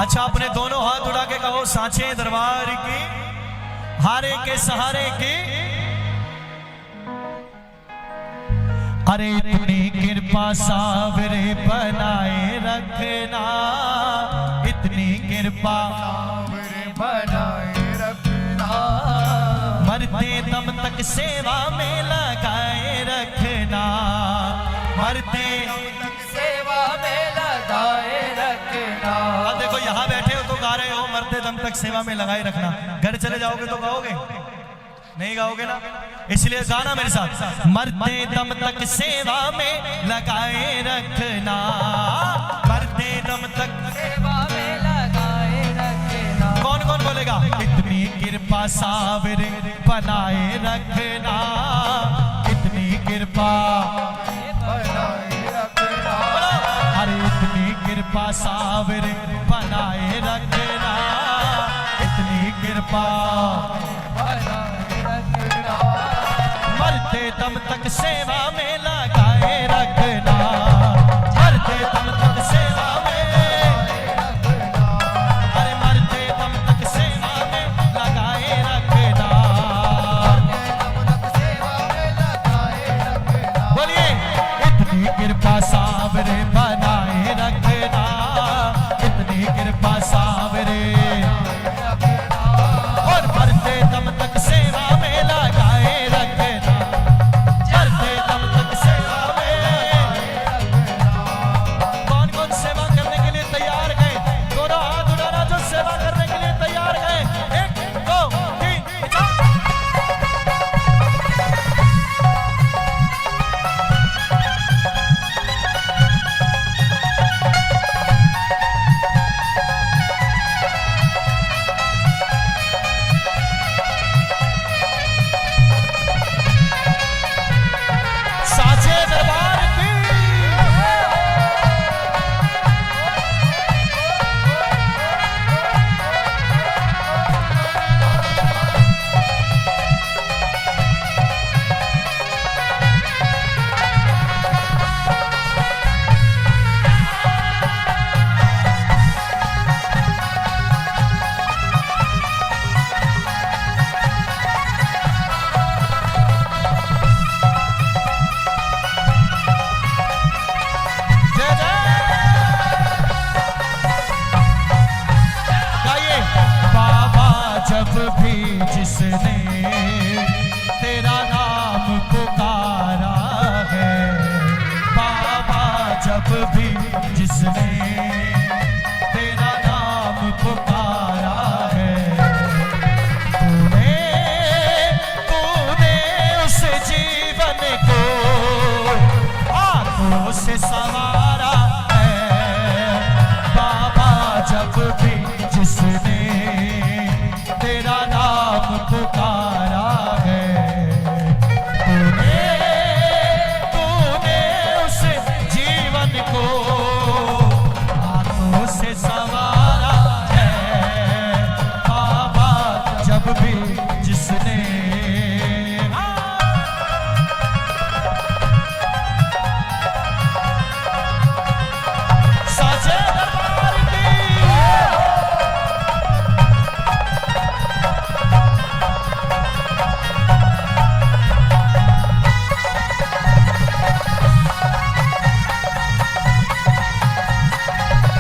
अच्छा, अपने दोनों हाथ उड़ा के कहो, सांचे दरबार की, हारे के सहारे की। अरे इतनी कृपा सावरे बनाए रखना, इतनी कृपा सावरे बनाए रखना, मरते दम तक सेवा में लगाए रखना, मरते सेवा में लगाए रखना। अब देखो यहाँ बैठे हो तो गा रहे हो, मरते दम तक सेवा में लगाए रखना। घर चले जाओगे तो गाओगे? नहीं गाओगे ना, इसलिए गाना मेरे साथ। मरते दम तक सेवा में लगाए रखना, मरते दम तक सेवा में लगाए रखना। कौन कौन बोलेगा? इतनी कृपा सावरे बनाए रखना, इतनी कृपा बनाए रखना, अरे इतनी कृपा सावरे बनाए रखना, इतनी कृपा बनाए रखना। मरते दम तक सेवा में लगाए रखना, मरते दम तक सेवा में, अरे मरते दम तक सेवा में लगाए रखना। बोलिए, इतनी कृपा सावरे बनाए रखना, इतनी कृपा सावरे, और मरते दम तक सेवा में लगाए रखना, मरते दम तक सेवा में। कौन कौन सेवा करने के लिए तैयार है? दोनों हाथ उठाना जो सेवा करने के लिए तैयार है। 1 2 3 4। साचे दरबार की, जय जय। गाइए, बाबा जब भी जिसने तेरा नाम पुकारा है, बाबा जब भी जिसने तेरा नाम पुकारा है, तूने तूने उस जीवन को हाथों से संवारा है, बाबा जब भी जिसने तेरा नाम पुकारा है, तूने तूने उस जीवन को हाथों से संवारा है, बाबा जब भी जिसने। साचे दरबार की,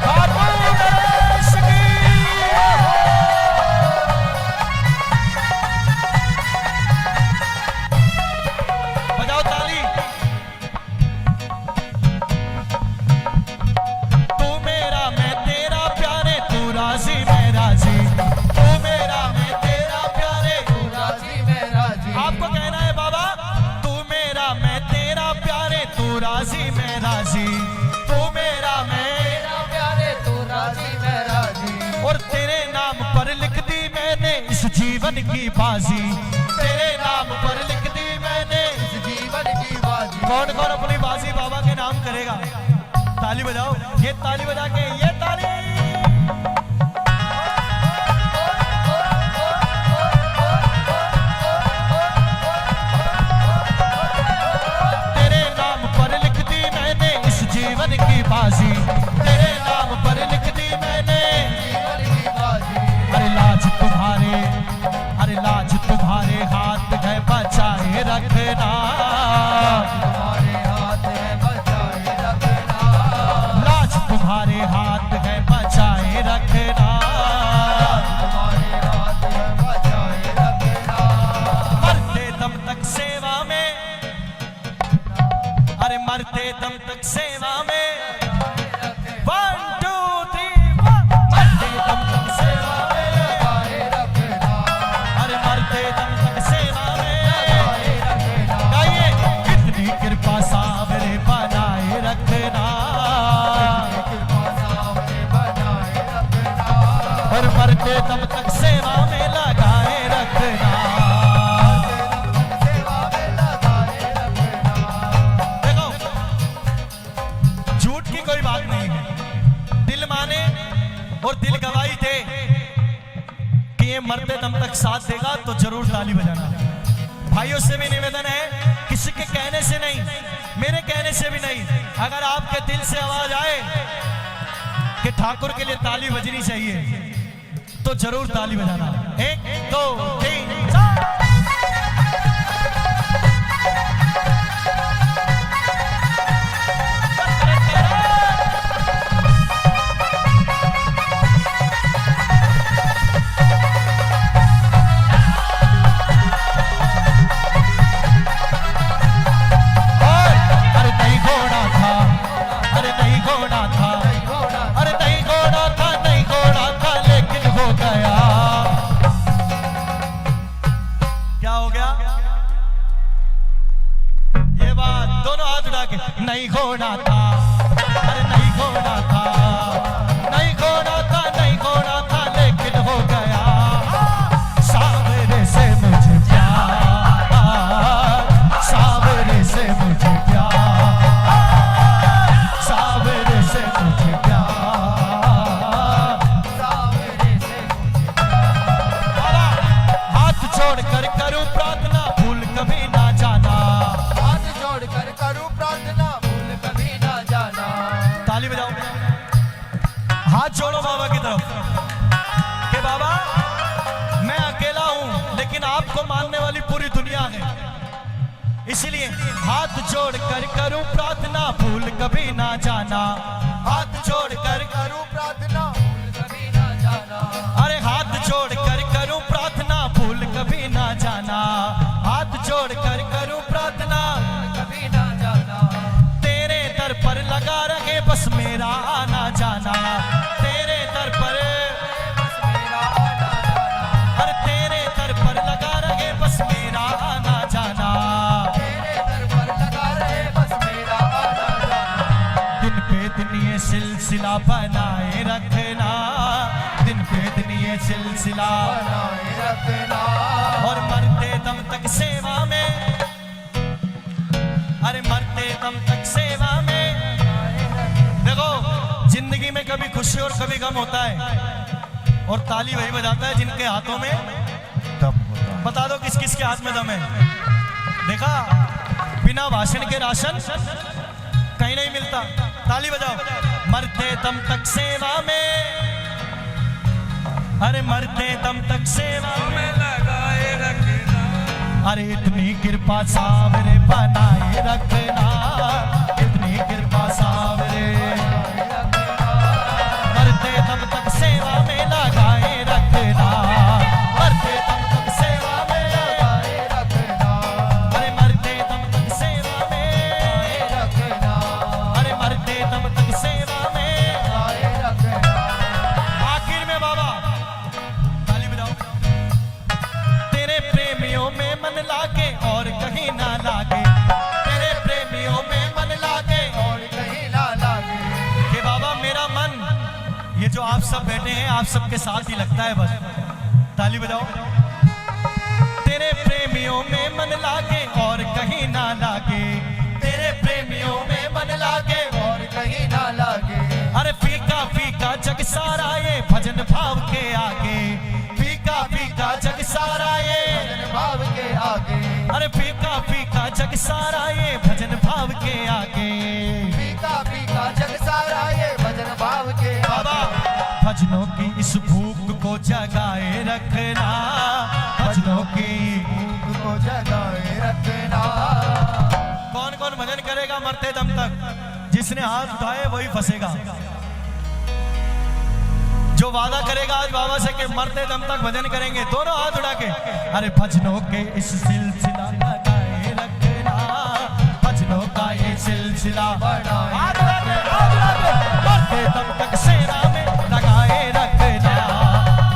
बाबू गणेश की। बजाओ ताली। तू मेरा मैं तेरा प्यारे, तू राजी मैं राजी, तू मेरा मैं तेरा प्यारे, तू राजी मैं राजी। आपको कहना है बाबा, तू मेरा मैं तेरा प्यारे, तू राजी मैं राजी, तू मेरा मैं, तेरा प्यारे तू राजी मैं राजी। और तेरे नाम पर लिख दी मैंने इस जीवन की बाजी, तेरे नाम पर लिख दी मैंने। इस जीवन की बाजी। कौन कौन अपनी बाजी बाबा के नाम करेगा? ताली बजाओ, ये ताली बजा के, ये ताली। तेरे नाम पर लिख दी मैंने इस जीवन की बाजी, तेरे नाम पर लिख दी मैंने। मरते दम तक सेवा में लगाए रखना। सेवा में लगाए रखना। देखो झूठ की कोई बात नहीं है, दिल माने और दिल गवाही दे कि ये मरते दम तक साथ देगा तो जरूर ताली बजाना। भाइयों से भी निवेदन है, किसी के कहने से नहीं, मेरे कहने से भी नहीं, अगर आपके दिल से आवाज आए कि ठाकुर के लिए ताली बजनी चाहिए तो जरूर ताली बजाना। 1 2 3 4। नहीं घोड़ा था, अरे नहीं घोड़ा था, नहीं घोड़ा था, नहीं घोड़ा था, लेकिन हो गया सावरे से मुझे प्यार, सावरे से मुझे प्यार, सावरे से मुझे प्यार, सावरे से मुझे बाबा हाथ जोड़ कर करूं प्रार्थना, भूल कभी ना जाना। हाथ जोड़कर करूं प्रार्थना, भूल कभी ना जाना। ताली बजाओ, हाथ जोड़ो बाबा की तरफ कि बाबा मैं अकेला हूं लेकिन आपको मानने वाली पूरी दुनिया है, इसलिए हाथ जोड़ कर करूं प्रार्थना, भूल कभी ना जाना। हाथ जोड़ कर करूं प्रार्थना, भूल कभी ना जाना। अरे हाथ जोड़ कर करूं प्रार्थना, भूल कभी ना जाना। हाथ जोड़ कर करूं प्रार्थना, कभी ना जाना। तेरे दर पर लगा रहे बस मेरा आना जाना। तेरे दर पर, बस मेरा आना जाना। अरे तेरे दर पर लगा रहे बस मेरा आना जाना। तेरे दर पर लगा रहे बस मेरा आना जाना। दिन पे दिन ये सिलसिला बनाए रखना, दिन पे दिन ये सिलसिला, बनाए रखना। और मरते दम तक सेवा में, अरे मरते दम तक सेवा में। देखो जिंदगी में कभी खुशी और कभी गम होता है, और ताली वही बजाता है जिनके हाथों में दम होता है। बता दो किस किस के हाथ में दम है? देखा, बिना भाषण के राशन कहीं नहीं मिलता। ताली बजाओ, मरते दम तक सेवा में, अरे मरते दम तक सेवा में लगाए रखना। अरे इतनी कृपा सावरे बनाए रखना, इतनी कृपा सावरे, मरते दम तक सेवा में लगाए रखना, मरते दम तक सेवा में लगाए रखना। अरे मरते दम तक सेवा में रखना। अरे मरते दम तक सेवा में। लगाए रखना। आखिर में बाबा ताली बजाओ, तेरे प्रेमियों में मन लागे और कहीं ना लागे, तेरे प्रेमियों में मन लागे और कहीं ना लागे। कि बाबा मेरा मन, ये जो आप सब बैठे हैं आप सबके साथ ही लगता है बस। ताली बजाओ, तेरे प्रेमियों में मन लागे और कहीं ना लागे, तेरे प्रेमियों में मन लागे और कहीं ना लागे। अरे फीका फीका जग सारा ये भजन भाव के आगे, फीका फीका जग सारा ये, भजन भाव के आगे। अरे फीका फीका जग सारा ये भजन भाव के आगे। फीका फीका जग सारा ये भजन भाव के बाबा आगे। भजनों की इस भूख को जगाए रखना, भजनों की भूख को जगाए रखना। कौन कौन भजन करेगा मरते दम तक? जिसने हाथ उठाए वही फंसेगा। जो वादा करेगा आज बाबा से कि मरते दम तक भजन करेंगे, दोनों हाथ उठा के, अरे भजनों के इस सिलसिला लगाए रखना, भजनों का ये सिलसिला बढ़ाए हाथ उठा के, हाथ उठा के, मरते दम तक सेवा में लगाए रखना,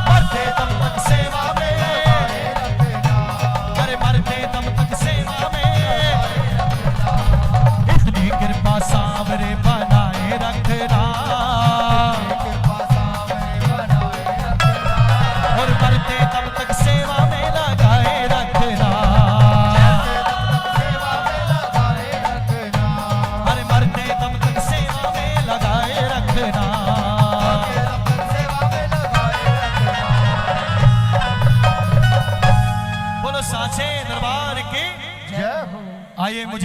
मरते दम तक सेवा में, अरे मरते दम तक सेवा में, इतनी कृपा सावरे बनाए रखना। कृपा सावरे बनाए रखना। दरबार की जय हो। आइए मुझे